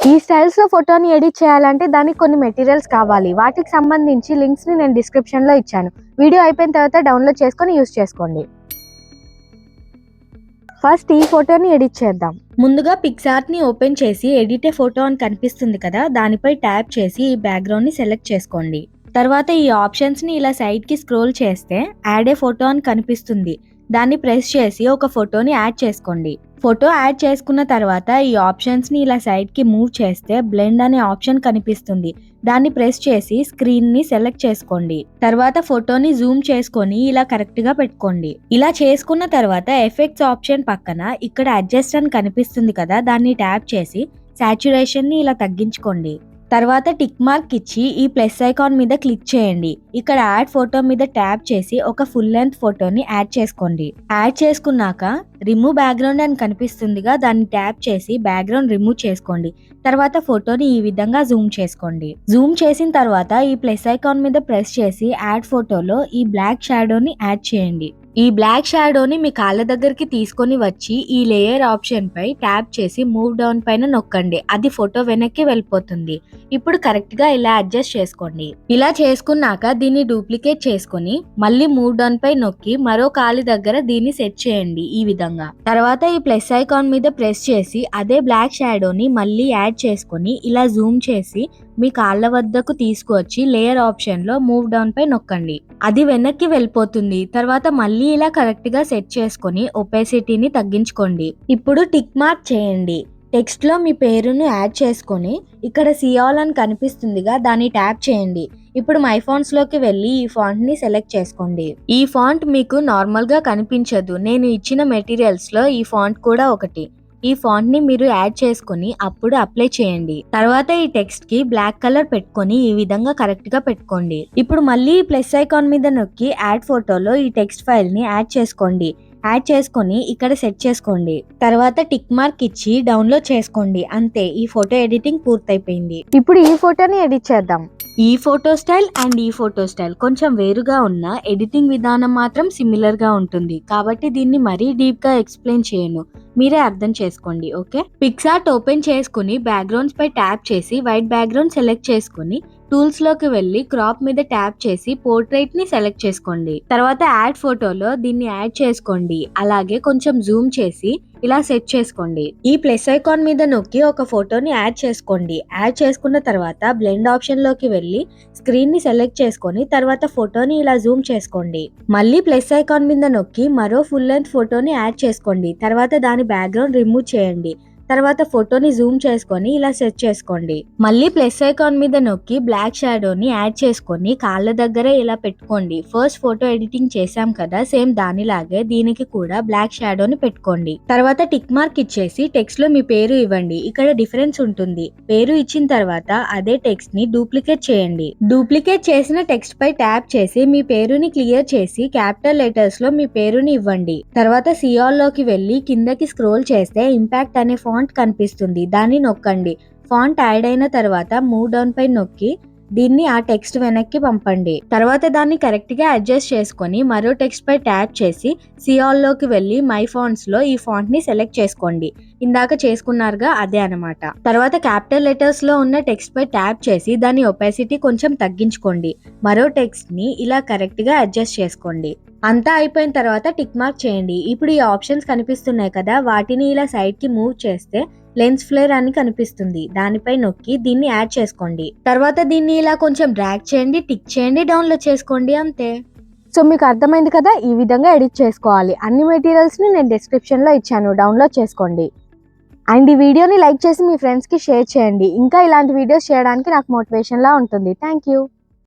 ఈ స్టైల్స్ లో ఫోటోని ఎడిట్ చేయాలంటే దానికి కొన్ని మెటీరియల్స్ కావాలి. వాటికి సంబంధించి లింక్స్ ని నేను డిస్క్రిప్షన్ లో ఇచ్చాను. వీడియో అయిపోయిన తర్వాత డౌన్లోడ్ చేసుకొని యూస్ చేసుకోండి. ఫస్ట్ ఈ ఫోటోని ఎడిట్ చేద్దాం. ముందుగా పిక్సార్ట్ ని ఓపెన్ చేసి ఎడిట్ ఏ ఫోటో అని కనిపిస్తుంది కదా, దానిపై ట్యాప్ చేసి ఈ బ్యాక్గ్రౌండ్ ని సెలెక్ట్ చేసుకోండి. తర్వాత ఈ ఆప్షన్స్ ని ఇలా సైడ్ కి స్క్రోల్ చేస్తే యాడ్ ఏ ఫోటో అని కనిపిస్తుంది. దాన్ని ప్రెస్ చేసి ఒక ఫోటోని యాడ్ చేసుకోండి. ఫోటో యాడ్ చేసుకున్న తర్వాత ఈ ఆప్షన్స్ ని ఇలా సైడ్ కి మూవ్ చేస్తే బ్లెండ్ అనే ఆప్షన్ కనిపిస్తుంది. దాన్ని ప్రెస్ చేసి స్క్రీన్ ని సెలెక్ట్ చేసుకోండి. తర్వాత ఫోటోని జూమ్ చేసుకొని ఇలా కరెక్ట్ గా పెట్టుకోండి. ఇలా చేసుకున్న తర్వాత ఎఫెక్ట్స్ ఆప్షన్ పక్కన ఇక్కడ అడ్జస్ట్ అని కనిపిస్తుంది కదా, దాన్ని ట్యాప్ చేసి సాచురేషన్ ని ఇలా తగ్గించుకోండి. తర్వాత టిక్ మార్క్ ఇచ్చి ఈ ప్లస్ ఐకాన్ మీద క్లిక్ చేయండి. ఇక్కడ యాడ్ ఫోటో మీద ట్యాప్ చేసి ఒక ఫుల్ లెంత్ ఫోటోని యాడ్ చేసుకోండి. యాడ్ చేసుకున్నాక రిమూవ్ బ్యాక్గ్రౌండ్ అని కనిపిస్తుందిగా, దాన్ని ట్యాప్ చేసి బ్యాక్గ్రౌండ్ రిమూవ్ చేసుకోండి. తర్వాత ఫోటోని ఈ విధంగా జూమ్ చేసుకోండి. జూమ్ చేసిన తర్వాత ఈ ప్లస్ ఐకాన్ మీద ప్రెస్ చేసి యాడ్ ఫోటోలో ఈ బ్లాక్ షాడోని యాడ్ చేయండి. ఈ బ్లాక్ షాడోని మీ కాళ్ళ దగ్గరికి తీసుకొని వచ్చి ఈ లేయర్ ఆప్షన్ పై ట్యాప్ చేసి మూవ్ డౌన్ పైన నొక్కండి. అది ఫోటో వెనక్కి వెళ్ళిపోతుంది. ఇప్పుడు కరెక్ట్ గా ఇలా అడ్జస్ట్ చేసుకోండి. ఇలా చేసుకున్నాక దీన్ని డూప్లికేట్ చేసుకుని మళ్ళీ మూవ్ డౌన్ పై నొక్కి మరో కాలి దగ్గర దీన్ని సెట్ చేయండి ఈ విధంగా. తర్వాత ఈ ప్లస్ ఐకాన్ మీద ప్రెస్ చేసి అదే బ్లాక్ షాడోని మళ్ళీ యాడ్ చేసుకుని ఇలా జూమ్ చేసి మీ కాళ్ళ వద్దకు తీసుకువచ్చి లేయర్ ఆప్షన్ లో మూవ్ డౌన్ పై నొక్కండి. అది వెనక్కి వెళ్ళిపోతుంది. తర్వాత మళ్ళీ ఇలా కరెక్ట్ గా సెట్ చేసుకుని ఒపాసిటీని తగ్గించుకోండి. ఇప్పుడు టిక్ మార్క్ చేయండి. టెక్స్ట్ లో మీ పేరును యాడ్ చేసుకొని ఇక్కడ సియాల్ అని కనిపిస్తుందిగా, దాన్ని ట్యాప్ చేయండి. ఇప్పుడు మై ఫాంట్స్ లోకి వెళ్ళి ఈ ఫాంట్ ని సెలెక్ట్ చేసుకోండి. ఈ ఫాంట్ మీకు నార్మల్ గా కనిపించదు. నేను ఇచ్చిన మెటీరియల్స్ లో ఈ ఫాంట్ కూడా ఒకటి. ఈ ఫాంట్ ని మీరు యాడ్ చేసుకుని అప్పుడు అప్లై చేయండి. తర్వాత ఈ టెక్స్ట్ కి బ్లాక్ కలర్ పెట్టుకొని ఈ విధంగా కరెక్ట్ గా పెట్టుకోండి. ఇప్పుడు మళ్ళీ ప్లస్ ఐకాన్ మీద నొక్కి యాడ్ ఫోటోలో ఈ టెక్స్ట్ ఫైల్ ని యాడ్ చేసుకోండి. యాడ్ చేసుకొని ఇక్కడ సెట్ చేసుకోండి. తర్వాత టిక్ మార్క్ ఇచ్చి డౌన్లోడ్ చేసుకోండి. అంతే, ఈ ఫోటో ఎడిటింగ్ పూర్తయిపోయింది. ఇప్పుడు ఈ ఫోటోని ఎడిట్ చేద్దాం. ఈ ఫోటో స్టైల్ అండ్ ఈ ఫోటో స్టైల్ కొంచెం వేరుగా ఉన్న ఎడిటింగ్ విధానం మాత్రం సిమిలర్ గా ఉంటుంది. కాబట్టి దీన్ని మరీ డీప్ గా ఎక్స్ప్లెయిన్ చేయను, మీరే అర్థం చేసుకోండి. ఓకే, పిక్సార్ట్ ఓపెన్ చేసుకుని బ్యాక్గ్రౌండ్స్ పై ట్యాప్ చేసి వైట్ బ్యాక్గ్రౌండ్ సెలెక్ట్ చేసుకుని టూల్స్ లోకి వెళ్ళి క్రాప్ మీద ట్యాప్ చేసి పోర్ట్రైట్ ని సెలెక్ట్ చేసుకోండి. తర్వాత యాడ్ ఫోటోలో దీన్ని యాడ్ చేసుకోండి. అలాగే కొంచెం జూమ్ చేసి ఇలా సెట్ చేసుకోండి. ఈ ప్లస్ ఐకాన్ మీద నొక్కి ఒక ఫోటోని యాడ్ చేసుకోండి. యాడ్ చేసుకున్న తర్వాత బ్లెండ్ ఆప్షన్ లోకి వెళ్ళి స్క్రీన్ ని సెలెక్ట్ చేసుకొని తర్వాత ఫోటోని ఇలా జూమ్ చేసుకోండి. మళ్ళీ ప్లస్ ఐకాన్ మీద నొక్కి మరో ఫుల్ లెంత్ ఫోటోని యాడ్ చేసుకోండి. తర్వాత దాని బ్యాక్గ్రౌండ్ రిమూవ్ చేయండి. తర్వాత ఫోటోని జూమ్ చేసుకొని ఇలా సెట్ చేసుకోండి. మళ్ళీ ప్లస్ ఐకాన్ మీద నొక్కి బ్లాక్ షాడోని యాడ్ చేసుకొని కాళ్ళ దగ్గర ఇలా పెట్టుకోండి. ఫస్ట్ ఫోటో ఎడిటింగ్ చేసాం కదా, సేమ్ దానిలాగే దీనికి కూడా బ్లాక్ షాడోని పెట్టుకోండి. తర్వాత టిక్ మార్క్ ఇచ్చేసి టెక్స్ట్ లో మీ పేరు ఇవ్వండి. ఇక్కడ డిఫరెన్స్ ఉంటుంది. పేరు ఇచ్చిన తర్వాత అదే టెక్స్ట్ ని డూప్లికేట్ చేయండి. డూప్లికేట్ చేసిన టెక్స్ట్ పై ట్యాప్ చేసి మీ పేరుని క్లియర్ చేసి క్యాపిటల్ లెటర్స్ లో మీ పేరుని ఇవ్వండి. తర్వాత సియాల్ లోకి వెళ్ళి కిందకి స్క్రోల్ చేస్తే ఇంపాక్ట్ అనే ఫాంట్ కనిపిస్తుంది. దాన్ని నొక్కండి. ఫాంట్ యాడ్ అయిన తర్వాత మూవ్ డౌన్ పై నొక్కి దీన్ని ఆ టెక్స్ట్ వెనక్కి పంపండి. తర్వాత దాన్ని కరెక్ట్ గా అడ్జస్ట్ చేసుకొని మరో టెక్స్ట్ పై ట్యాప్ చేసి సియాల్ లోకి వెళ్ళి మై ఫాంట్స్ లో ఈ ఫాంట్ ని సెలెక్ట్ చేసుకోండి. ఇందాక చేసుకున్నారుగా, అదే అనమాట. తర్వాత క్యాపిటల్ లెటర్స్ లో ఉన్న టెక్స్ట్ పై ట్యాప్ చేసి దాని ఒపాసిటీ కొంచెం తగ్గించుకోండి. మరో టెక్స్ట్ ని ఇలా కరెక్ట్ గా అడ్జస్ట్ చేసుకోండి. అంతా అయిపోయిన తర్వాత టిక్ మార్క్ చేయండి. ఇప్పుడు ఈ ఆప్షన్స్ కనిపిస్తున్నాయి కదా, వాటిని ఇలా సైడ్ కి మూవ్ చేస్తే లెన్స్ ఫ్లేర్ అని కనిపిస్తుంది. దానిపై నొక్కి దీన్ని యాడ్ చేసుకోండి. తర్వాత దీన్ని ఇలా కొంచెం డ్రాగ్ చేయండి, టిక్ చేయండి, డౌన్లోడ్ చేసుకోండి. అంతే. సో మీకు అర్థమైంది కదా, ఈ విధంగా ఎడిట్ చేసుకోవాలి. అన్ని మెటీరియల్స్ ని నేను డిస్క్రిప్షన్ లో ఇచ్చాను, డౌన్లోడ్ చేసుకోండి. అండ్ ఈ వీడియోని లైక్ చేసి మీ ఫ్రెండ్స్ కి షేర్ చేయండి. ఇంకా ఇలాంటి వీడియోస్ చేయడానికి నాకు మోటివేషన్ లా ఉంటుంది. Thank you.